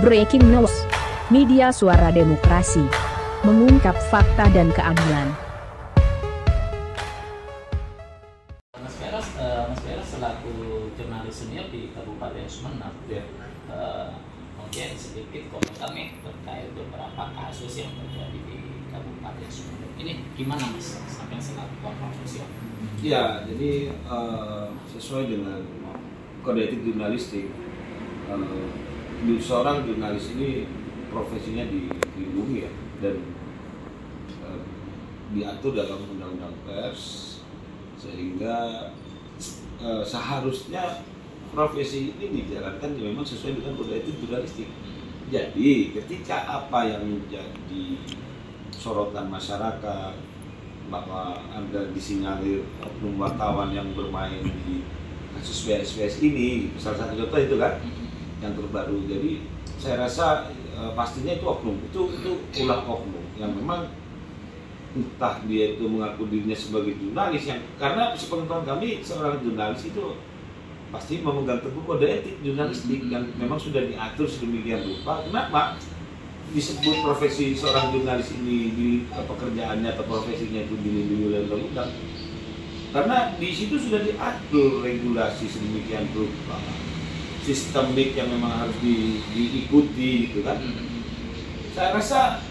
Breaking News, media suara demokrasi, mengungkap fakta dan keadilan. Mas Vera selaku jurnalis senior di Kabupaten Sumeneb, mungkin sedikit komentar nih terkait beberapa kasus yang terjadi di Kabupaten Sumeneb. Ini gimana Mas, sampai selaku korban sosial? Ya, jadi sesuai dengan kode etik jurnalistik, seorang jurnalis ini profesinya dilindungi ya, dan diatur dalam undang-undang pers, sehingga seharusnya profesi ini dijalankan memang sesuai dengan kode etik jurnalistik. Jadi ketika apa yang menjadi sorotan masyarakat bahwa ada disinyalir oknum wartawan yang bermain di kasus BSBS ini, salah satu contoh itu kan yang terbaru. Jadi saya rasa pastinya itu oknum, itu ulah oknum yang memang entah dia itu mengaku dirinya sebagai jurnalis, yang karena sepengetahuan kami seorang jurnalis itu pasti memegang teguh kode etik jurnalistik yang memang sudah diatur sedemikian rupa. Kenapa disebut profesi seorang jurnalis ini di pekerjaannya atau profesinya itu dilindungi oleh undang-undang? Karena di situ sudah diatur regulasi sedemikian rupa, sistemik yang memang harus diikuti gitu kan. Saya rasa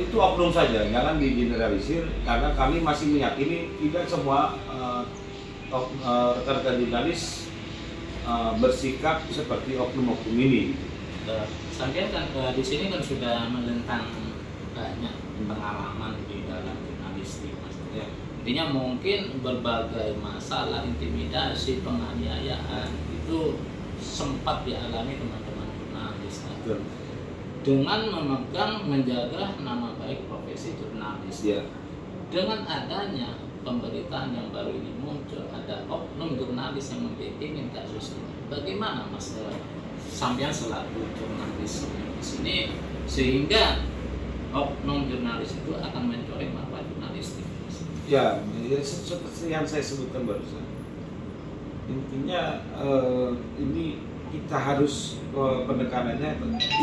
itu oknum saja, jangan digeneralisir, karena kami masih meyakini tidak semua rekan-rekan jurnalis bersikap seperti oknum-oknum ini. Sampai kan di sini kan sudah menentang banyak pengalaman di dalam jurnalistik, Mas. Ya. Intinya mungkin berbagai masalah intimidasi, penganiayaan itu sempat dialami teman-teman jurnalis. Betul. Dengan memegang menjaga nama baik profesi jurnalis. Ya. Dengan adanya pemberitaan yang baru ini muncul, ada oknum jurnalis yang membimbing kasus ini. Bagaimana Mas sampean selaku jurnalis di sini sehingga oknum jurnalis itu akan mencoreng marwah jurnalistik? Ya, seperti yang saya sebutkan barusan. Intinya ini kita harus penekanannya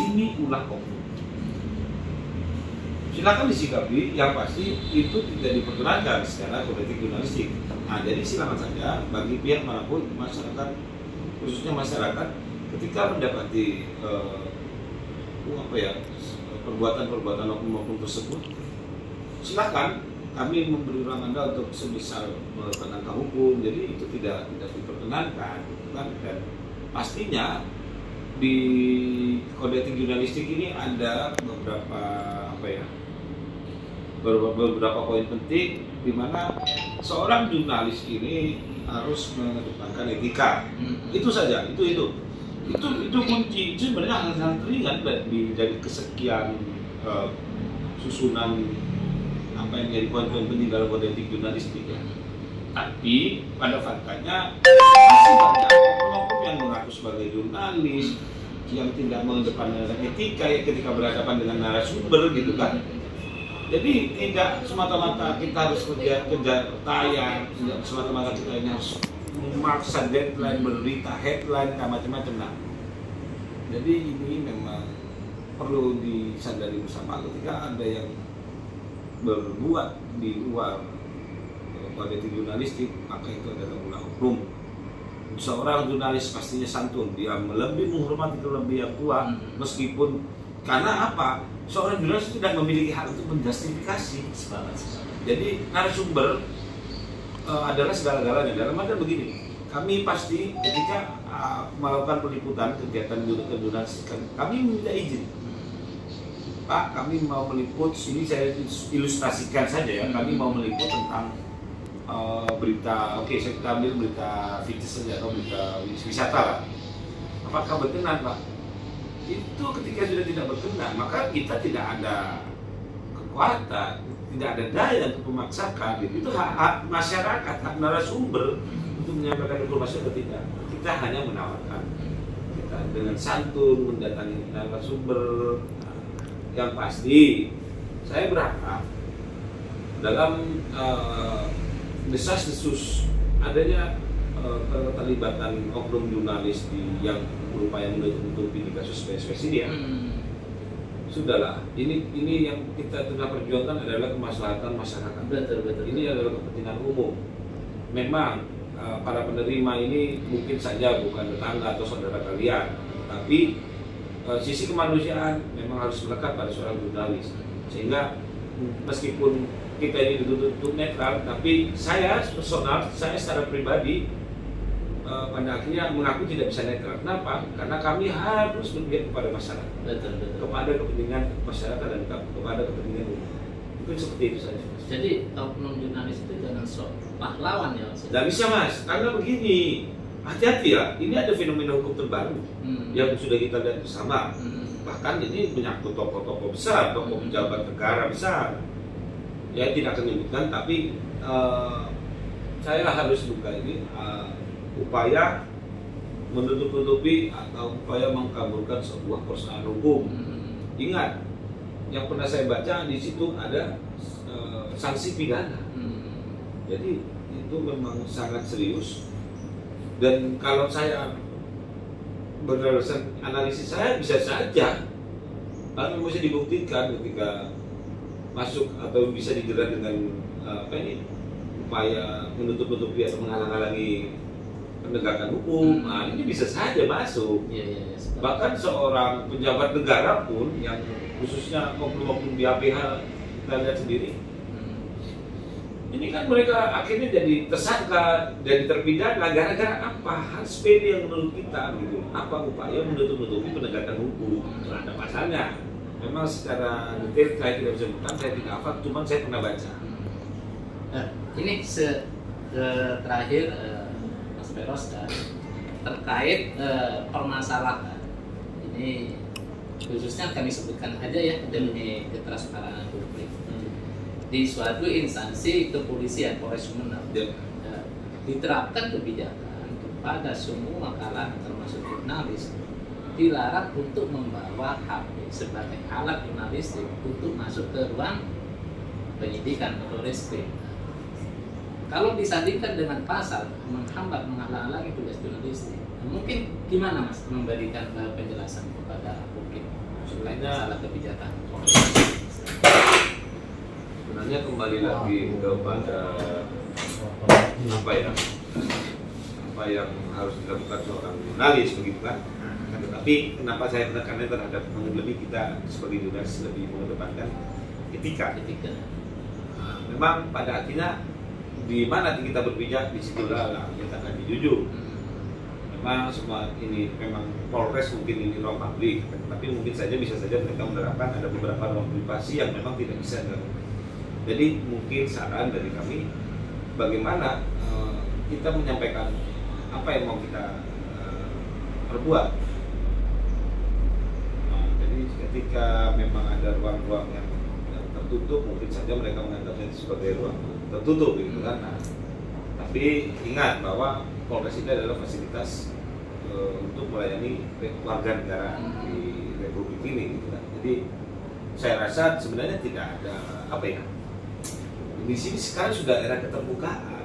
ini ulah oknum. Silakan disikapi, yang pasti itu tidak diperkenankan secara kode etik jurnalistik. Nah, jadi silakan saja bagi pihak manapun, masyarakat, khususnya masyarakat, ketika mendapati perbuatan-perbuatan oknum-oknum tersebut, silakan kami memberi ruang Anda untuk sebisa melakukan langkah hukum. Jadi itu tidak diperkenankan, kan? Dan pastinya di kode etik jurnalistik ini ada beberapa poin penting di mana seorang jurnalis ini harus mengedepankan etika. Itu saja, itu kunci. Itu sebenarnya hal-hal ringan dari kesekian susunan apa yang menjadi poin-poin penting dalam kode etik jurnalistik ya. Tapi pada faktanya masih banyak oknum yang mengaku sebagai jurnalis yang tidak mengedepankan etika ya, ketika berhadapan dengan narasumber gitu kan. Jadi tidak semata-mata kita harus kejar tayang, tidak semata-mata kita harus memaksa deadline, berita headline, macam-macam. Nah, jadi ini memang perlu disadari bersama ketika ada yang berbuat di luar kode etik jurnalistik, maka itu adalah ulah oknum. Seorang jurnalis pastinya santun, dia lebih menghormati terlebih yang tua, meskipun karena apa? Seorang jurnalis tidak memiliki hak untuk menjustifikasi. Jadi narasumber adalah segala-galanya. Dalam artian begini, kami pasti ketika melakukan peliputan kegiatan jurnalis, kami minta izin. Pak, kami mau meliput, ini saya ilustrasikan saja ya, kami mau meliput tentang berita, kita ambil berita fiktif saja atau berita wisata lah. Apakah berkenan Pak? Itu ketika sudah tidak berkenan, maka kita tidak ada kekuatan, tidak ada daya untuk memaksakan. Itu hak masyarakat, hak narasumber untuk menyampaikan informasi atau tidak. Kita hanya menawarkan, kita dengan santun mendatangi narasumber. Yang pasti saya berharap dalam desas-desus adanya keterlibatan oknum jurnalis yang berupaya menutupi di kasus PSPS ini ya. Sudahlah, ini yang kita tengah perjuangkan adalah kemaslahatan masyarakat. Betul. Ini adalah kepentingan umum. Memang para penerima ini mungkin saja bukan tetangga atau saudara kalian, tapi sisi kemanusiaan memang harus melekat pada seorang jurnalis. Sehingga meskipun kita ini dituntut netral, tapi saya personal, saya secara pribadi pada akhirnya mengaku tidak bisa netral. Kenapa? Karena kami harus berpihak kepada masyarakat, kepada kepentingan masyarakat dan kepada kepentingan umum. Mungkin seperti itu saja. Jadi oknum jurnalis itu jangan sok pahlawan ya. Tidak bisa mas, karena begini, hati-hati ya. Ini ada fenomena hukum terbaru yang sudah kita lihat bersama. Bahkan ini menyangkut tokoh-tokoh besar, tokoh pejabat negara besar. Ya tidak akan menyebutkan, tapi saya harus buka ini. Upaya menutup-nutupi atau upaya mengkaburkan sebuah persoalan hukum. Ingat, yang pernah saya baca di situ ada sanksi pidana. Jadi itu memang sangat serius. Dan kalau saya berdasarkan analisis saya bisa saja, kalau bisa dibuktikan ketika masuk atau bisa dijerat dengan upaya menutup-nutupi atau menghalang-halangi penegakan hukum, ini bisa saja masuk. Bahkan seorang pejabat negara pun yang khususnya oknum-oknum di APH kita lihat sendiri, ini kan mereka akhirnya jadi tersangka, jadi terpidana gara-gara apa? Hal sepele yang menurut kita gitu. Apa upaya menutup-nutupi penegakan hukum? Ada pasalnya. Memang secara detail saya tidak bisa sebutkan, saya tidak hafal, cuma saya pernah baca. Ini terakhir Feros terkait permasalahan ini khususnya kami sebutkan aja ya demi ketransparan publik di suatu instansi kepolisian Polres Sumeneb diterapkan kebijakan kepada semua kalangan termasuk jurnalis dilarang untuk membawa HP sebagai alat jurnalistik untuk masuk ke ruang penyidikan atau reskrim. Kalau disandingkan dengan pasal menghambat menghalang-halangi tugas jurnalistik, mungkin gimana mas memberikan penjelasan kepada publik selain masalah kebijakan? Sebenarnya kembali lagi kepada apa yang harus dilakukan seorang jurnalis begitu kan? Tetapi kenapa saya menekannya terhadap lebih kita sebagai jurnalis lebih mengedepankan etika. Memang pada akhirnya di mana kita berpijak, di situlah kita akan dijunjung. Memang semua ini memang Polres mungkin ini ruang publik, tapi mungkin saja bisa saja mereka menerapkan ada beberapa ruang privasi yang memang tidak bisa dilakukan. Jadi mungkin saran dari kami, bagaimana kita menyampaikan apa yang mau kita perbuat. Jadi ketika memang ada ruang-ruang yang tertutup, mungkin saja mereka menganggapnya sebagai ruang tertutup gitu kan. Tapi ingat bahwa Polres ini adalah fasilitas untuk melayani warga negara di Republik ini gitu kan. Jadi saya rasa sebenarnya tidak ada di sini sekarang sudah era keterbukaan.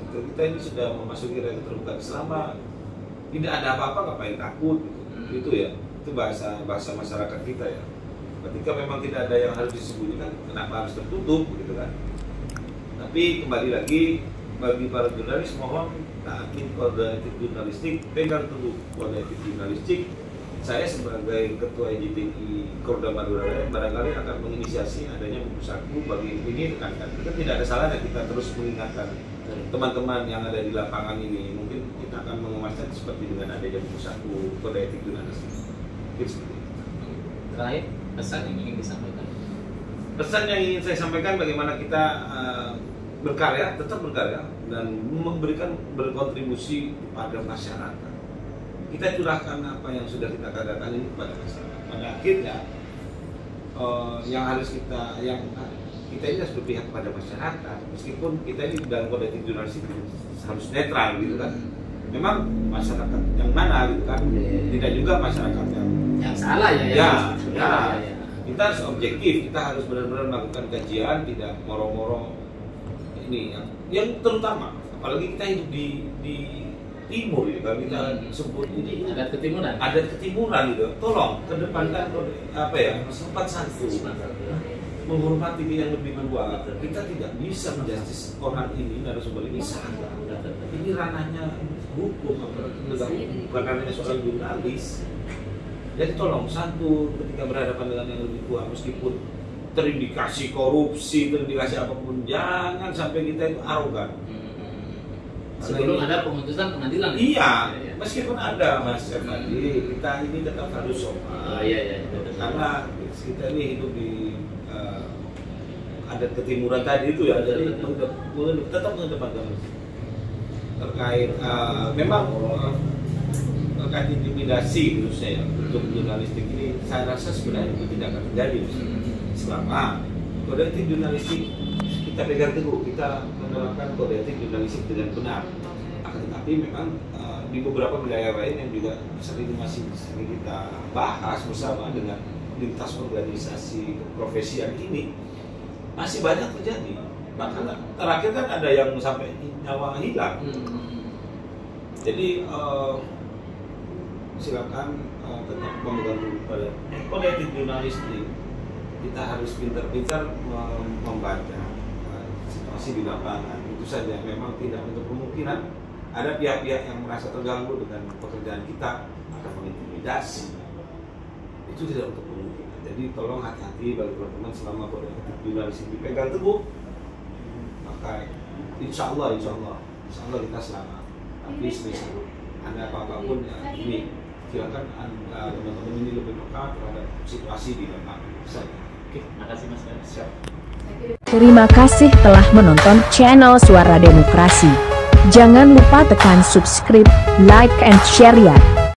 Kita ini sudah memasuki era keterbukaan. Selama tidak ada apa-apa ngapain takut gitu ya. Itu bahasa masyarakat kita ya. Ketika memang tidak ada yang harus disembunyikan, kenapa harus tertutup gitu kan. Tapi kembali lagi bagi para jurnalis mohon taati kode etik jurnalistik, pegang teguh kode etik jurnalistik. Saya sebagai ketua EJTI Korda Madura barangkali akan menginisiasi adanya buku saku bagi ini rekan-rekan. Kita tidak ada salahnya kita terus mengingatkan teman-teman yang ada di lapangan ini. Mungkin kita akan mengemasnya seperti dengan adanya buku saku kode etik jurnalistik. Mungkin seperti itu. Terakhir, pesan yang ingin disampaikan. Pesan yang ingin saya sampaikan bagaimana kita berkarya, tetap berkarya dan berkontribusi pada masyarakat. Kita curahkan apa yang sudah kita katakan ini kepada masyarakat. Pada akhirnya yang kita ini harus berpihak kepada masyarakat. Meskipun kita ini dalam kode etik jurnalistik harus netral gitu kan. Memang masyarakat yang mana gitu kan. Tidak juga masyarakat yang salah ya. Kita harus objektif, kita harus benar-benar melakukan kajian, tidak moro-moro ini yang terutama. Apalagi kita hidup di timur ya, kalau kita sebut ini adat ketimuran. Adat ketimuran gitu. Tolong kedepankan apa ya, sopan santun, menghormati yang lebih tua. Kita tidak bisa menjustis orang ini narasumber ini salah. Ini ranahnya hukum, bukan ranahnya soal jurnalis. Jadi tolong santun ketika berhadapan dengan yang lebih tua, meskipun terindikasi korupsi, terindikasi apapun, jangan sampai kita itu arogan. Sebelum ada pemutusan pengadilan. Iya, meskipun ada Mas Erfandi, kita ini tetap harus sopan. Iya. Karena kita ini hidup di adat ketimuran tadi itu ya, jadi tetap mengedepankan terkait memang terkait intimidasi khususnya ya untuk jurnalistik ini, saya rasa sebenarnya itu tidak akan terjadi selama kode etik jurnalistik kita pegang teguh, kita menerapkan kode etik jurnalistik dengan benar. Akan tetapi memang di beberapa wilayah lain yang juga sering kita bahas bersama dengan lintas organisasi keprofesian ini masih banyak terjadi. Bahkan terakhir kan ada yang sampai nyawa hilang. Jadi silakan tetap memegang pada kode etik jurnalistik. Kita harus pintar-pintar membaca situasi di lapangan. Itu saja, memang tidak untuk kemungkinan ada pihak-pihak yang merasa terganggu dengan pekerjaan kita akan mengintimidasi. Itu tidak untuk kemungkinan. Jadi tolong hati-hati bagi teman-teman selama kode etik jurnalistik dipegang teguh, maka insya Allah kita selamat. Tapi semisal ada apa-apapun ya ini silakan teman-teman ini lebih peka terhadap situasi di lapangan saja. Oke, makasih Mas. Siap. Terima kasih telah menonton channel Suara Demokrasi. Jangan lupa tekan subscribe, like, and share ya.